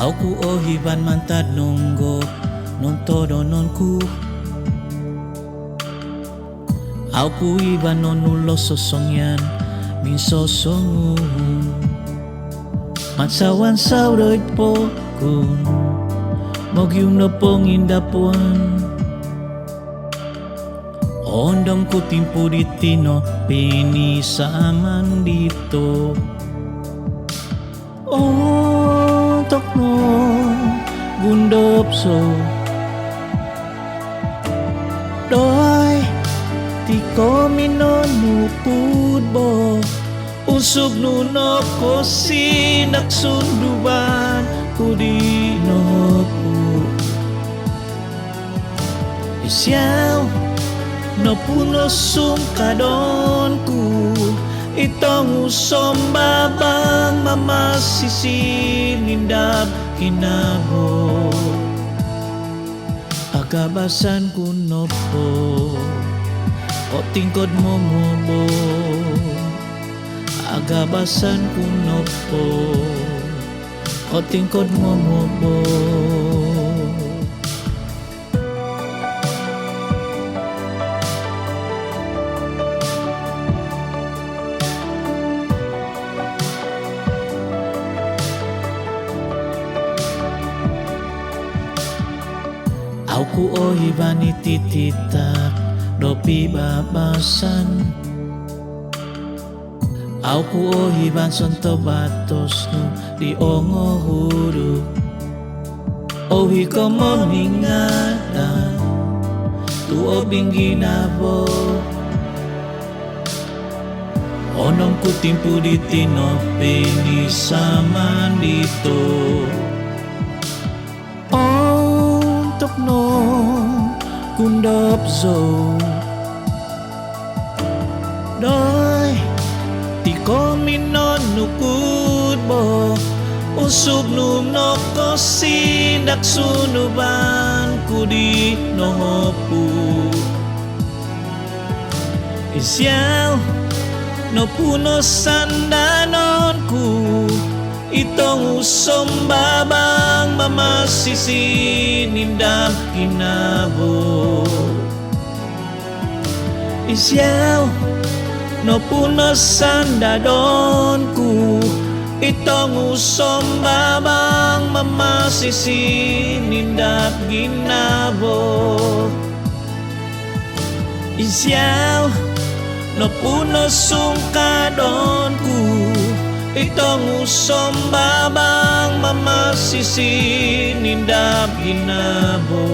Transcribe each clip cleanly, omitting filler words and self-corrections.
Aku ohiban mantad nunggo non todo non ku. Aku iban non nulo sosongyan min sosongu. Matsawan sauroy po kun mogyum no pong indapuan. Ondong ku timpu di tino pinisaman dito. Ontok no gundop so doy ti ko minonupud bo. Usog nuno ko sinaksunduban ko di nopu. Isyaw no puno sungkadon ku. Itong usom babang mamasisi nindab kinabo. Agabasan ko no po o tingkod mo mo. Agabasan ko no po o tingkod mo mo. Aku ohiban itititak dopi babasan. Aku ohiban sonto batos no di ongo huru. Ohi ko moningadan tuo bingginabo. Onong ku timpu di tino pinisaman dito. No kundop zo doy ti ko minon nukud bo. Usog num no ko sindak sunuban ku di nohopu. Isyaw no puno sandanon ku. Itong usom babang mamasisi nindam kinabo. Isyaw no puno sandadon ku. Itong usom babang mamasisi nindam ginabo. Isyaw no puno sungkadon ku. Itong usom babang mamasisi nindap ginabo.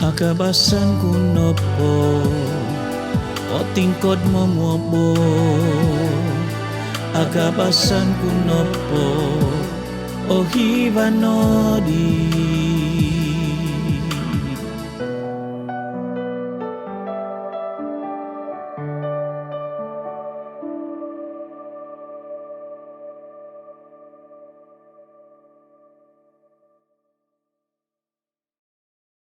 Agabasan ko no po o tingkod mo mo. Agabasan ko no po o hiba no di.